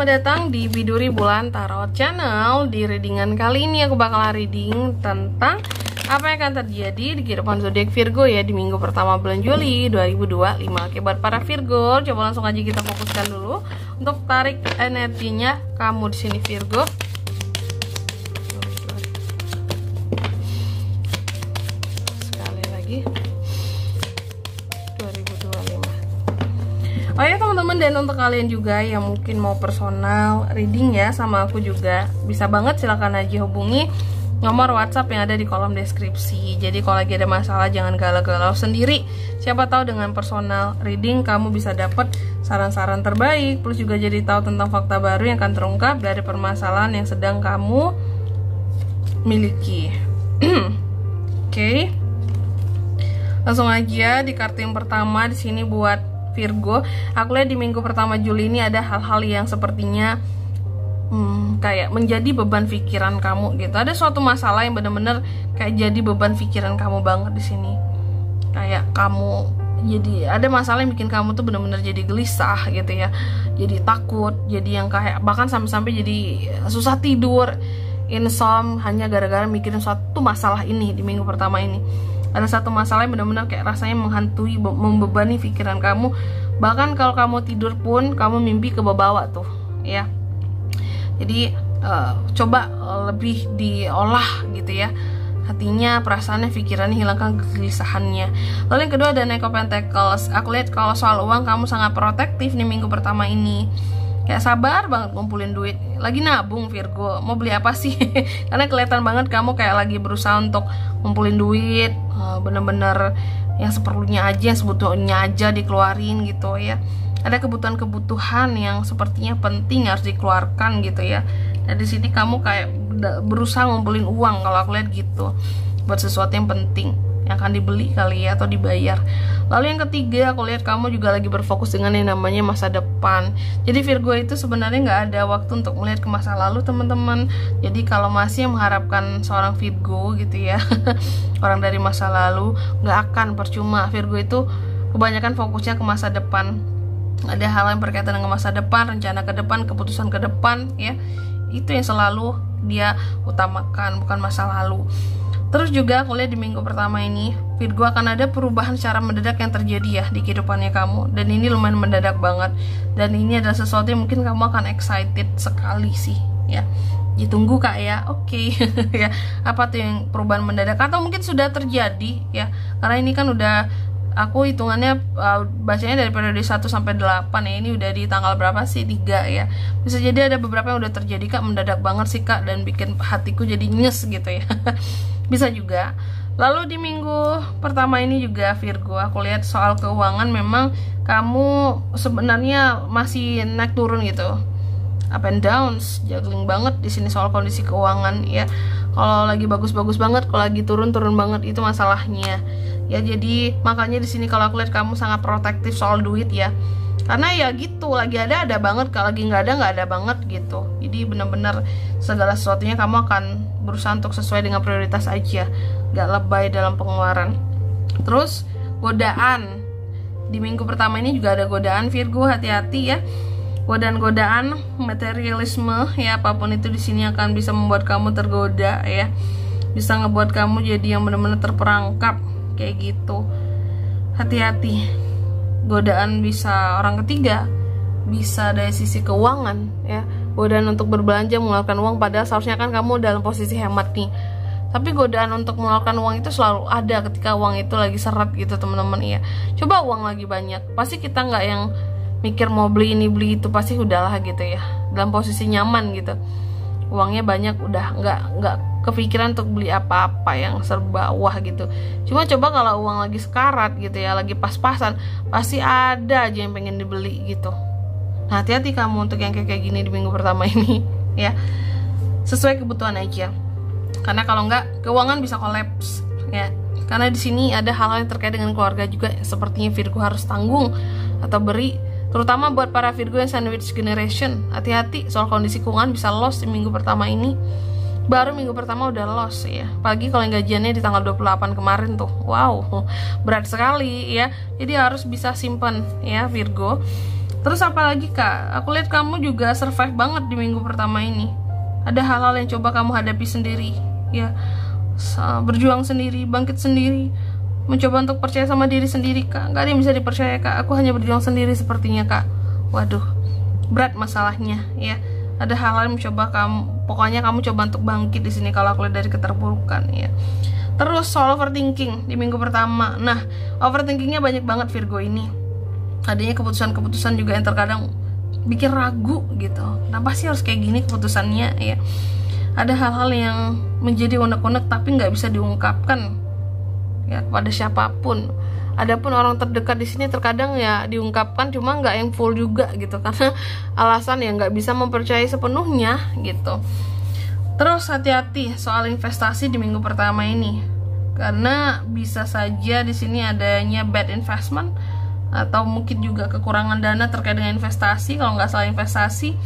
selamat datang di Biduri Bulan Tarot Channel. Di readingan kali ini aku bakal reading tentang apa yang akan terjadi di kehidupan zodiak Virgo ya di minggu pertama bulan Juli 2025. Oke, buat para Virgo, coba langsung aja kita fokuskan dulu untuk tarik energinya kamu di sini Virgo. Sekali lagi. Oh ya teman-teman, dan untuk kalian juga yang mungkin mau personal reading ya sama aku juga, bisa banget silahkan aja hubungi nomor WhatsApp yang ada di kolom deskripsi. Jadi kalau lagi ada masalah jangan galau-galau sendiri. Siapa tahu dengan personal reading kamu bisa dapat saran-saran terbaik, plus juga jadi tahu tentang fakta baru yang akan terungkap dari permasalahan yang sedang kamu miliki. Oke. Langsung aja di kartu yang pertama di sini buat Virgo, aku lihat di minggu pertama Juli ini ada hal-hal yang sepertinya kayak menjadi beban pikiran kamu gitu. Ada suatu masalah yang bener-bener kayak jadi beban pikiran kamu banget di sini. Kayak kamu jadi ada masalah yang bikin kamu tuh bener-bener jadi gelisah gitu ya. Jadi takut, jadi yang kayak bahkan sampai-sampai jadi susah tidur, insomnia hanya gara-gara mikirin suatu masalah ini di minggu pertama ini. Ada satu masalah yang benar-benar kayak rasanya menghantui, membebani pikiran kamu. Bahkan kalau kamu tidur pun kamu mimpi ke bawah tuh ya. Jadi coba lebih diolah gitu ya hatinya, perasaannya, pikirannya, hilangkan kegelisahannya. Lalu yang kedua ada Knight of Pentacles. Aku lihat kalau soal uang kamu sangat protektif nih minggu pertama ini. Kayak sabar banget ngumpulin duit. Lagi nabung Virgo, mau beli apa sih? Karena kelihatan banget kamu kayak lagi berusaha untuk ngumpulin duit, bener-bener yang seperlunya aja, yang sebetulnya aja dikeluarin gitu ya. Ada kebutuhan-kebutuhan yang sepertinya penting harus dikeluarkan gitu ya. Dan di sini kamu kayak berusaha ngumpulin uang kalau aku lihat gitu, buat sesuatu yang penting yang akan dibeli kali ya, atau dibayar. Lalu yang ketiga aku lihat kamu juga lagi berfokus dengan yang namanya masa depan. Jadi Virgo itu sebenarnya nggak ada waktu untuk melihat ke masa lalu teman-teman. Jadi kalau masih mengharapkan seorang Virgo gitu ya orang dari masa lalu, nggak akan, percuma. Virgo itu kebanyakan fokusnya ke masa depan. Ada hal yang berkaitan dengan masa depan, rencana ke depan, keputusan ke depan ya. Itu yang selalu dia utamakan, bukan masa lalu. Terus juga aku lihat di minggu pertama ini Virgo akan ada perubahan secara mendadak yang terjadi ya di kehidupannya kamu. Dan ini lumayan mendadak banget. Dan ini adalah sesuatu yang mungkin kamu akan excited sekali sih ya. Ditunggu kak ya, oke. Ya, apa tuh yang perubahan mendadak? Atau mungkin sudah terjadi ya. Karena ini kan udah, aku hitungannya bacanya dari periode 1 sampai 8 ya. Ini udah di tanggal berapa sih? 3 ya. Bisa jadi ada beberapa yang udah terjadi kak, mendadak banget sih kak, dan bikin hatiku jadi nyes gitu ya. Bisa juga. Lalu di minggu pertama ini juga Virgo, aku lihat soal keuangan memang kamu sebenarnya masih naik turun gitu, up and downs, juggling banget di sini soal kondisi keuangan ya. Kalau lagi bagus-bagus banget, kalau lagi turun-turun banget, itu masalahnya ya. Jadi makanya di sini kalau aku lihat kamu sangat protektif soal duit ya. Karena ya gitu, lagi ada banget, kalau lagi nggak ada banget gitu. Jadi bener-bener segala sesuatunya kamu akan berusaha untuk sesuai dengan prioritas aja, gak lebay dalam pengeluaran. Terus godaan di minggu pertama ini juga ada godaan Virgo, hati-hati ya. Godaan-godaan materialisme ya, apapun itu di sini akan bisa membuat kamu tergoda ya, bisa ngebuat kamu jadi yang benar-benar terperangkap kayak gitu. Hati-hati, godaan bisa orang ketiga, bisa dari sisi keuangan ya. Godaan untuk berbelanja, mengeluarkan uang, padahal seharusnya kan kamu dalam posisi hemat nih. Tapi godaan untuk mengeluarkan uang itu selalu ada ketika uang itu lagi seret gitu teman-teman ya. Coba uang lagi banyak, pasti kita nggak yang mikir mau beli ini beli itu, pasti udahlah gitu ya, dalam posisi nyaman gitu. Uangnya banyak, udah nggak kepikiran untuk beli apa-apa yang serba wah gitu. Cuma coba kalau uang lagi sekarat gitu ya, lagi pas-pasan, pasti ada aja yang pengen dibeli gitu. Nah, hati-hati kamu untuk yang kayak gini di minggu pertama ini ya. Sesuai kebutuhan aja. Karena kalau nggak, keuangan bisa kolaps ya. Karena di sini ada hal-hal yang terkait dengan keluarga juga, sepertinya Virgo harus tanggung atau beri. Terutama buat para Virgo yang sandwich generation, hati-hati soal kondisi keuangan bisa loss di minggu pertama ini. Baru minggu pertama udah loss ya. Apalagi kalau yang gajiannya di tanggal 28 kemarin tuh. Wow, berat sekali ya. Jadi harus bisa simpan ya Virgo. Terus apalagi Kak, aku lihat kamu juga survive banget di minggu pertama ini. Ada hal-hal yang coba kamu hadapi sendiri, ya, berjuang sendiri, bangkit sendiri, mencoba untuk percaya sama diri sendiri Kak. Gak ada yang bisa dipercaya Kak, aku hanya berjuang sendiri sepertinya Kak. Waduh, berat masalahnya ya. Ada hal-hal yang mencoba kamu, pokoknya kamu coba untuk bangkit di sini kalau aku lihat dari keterpurukan ya. Terus soal overthinking di minggu pertama. Nah, overthinkingnya banyak banget Virgo ini. Adanya keputusan-keputusan juga yang terkadang bikin ragu gitu. Kenapa sih harus kayak gini keputusannya ya? Ada hal-hal yang menjadi unek-unek tapi nggak bisa diungkapkan ya kepada siapapun. Adapun orang terdekat di sini terkadang ya diungkapkan, cuma nggak yang full juga gitu, karena alasan yang nggak bisa mempercayai sepenuhnya gitu. Terus hati-hati soal investasi di minggu pertama ini, karena bisa saja di sini adanya bad investment atau mungkin juga kekurangan dana terkait dengan investasi. Kalau nggak salah investasi,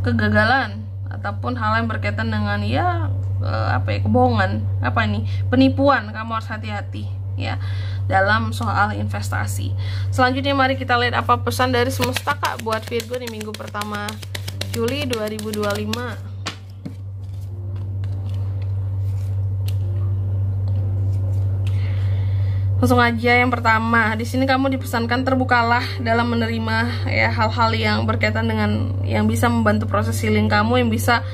kegagalan ataupun hal yang berkaitan dengan ya kebohongan, penipuan. Kamu harus hati-hati ya dalam soal investasi. Selanjutnya mari kita lihat apa pesan dari semesta Kak buat Virgo di minggu pertama Juli 2025. Langsung aja yang pertama, di sini kamu dipesankan terbukalah dalam menerima ya hal-hal yang berkaitan dengan yang bisa membantu proses healing kamu, yang bisa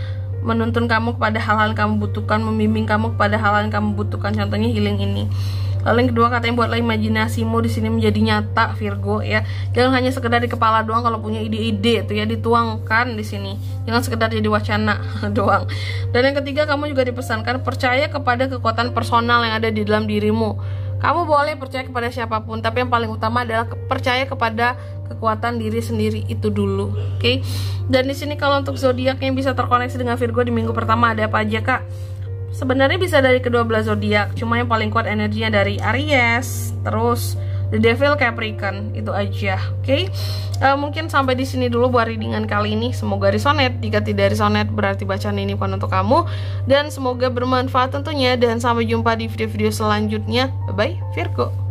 menuntun kamu kepada hal-hal yang kamu butuhkan, membimbing kamu kepada hal-hal yang kamu butuhkan, contohnya healing ini. Lalu yang kedua, katanya buatlah imajinasimu di sini menjadi nyata Virgo ya. Jangan hanya sekedar di kepala doang, kalau punya ide-ide itu ya dituangkan di sini. Jangan sekedar jadi wacana doang. Dan yang ketiga, kamu juga dipesankan percaya kepada kekuatan personal yang ada di dalam dirimu. Kamu boleh percaya kepada siapapun, tapi yang paling utama adalah percaya kepada kekuatan diri sendiri itu dulu, oke? Dan di sini kalau untuk zodiak yang bisa terkoneksi dengan Virgo di minggu pertama ada apa aja Kak? Sebenarnya bisa dari kedua belah zodiak, cuma yang paling kuat energinya dari Aries, terus The Devil, Capricorn, itu aja, oke? Mungkin sampai di sini dulu buat readingan kali ini. Semoga resonate. Jika tidak resonate berarti bacaan ini bukan untuk kamu. Dan semoga bermanfaat tentunya. Dan sampai jumpa di video-video selanjutnya. Bye bye Virgo.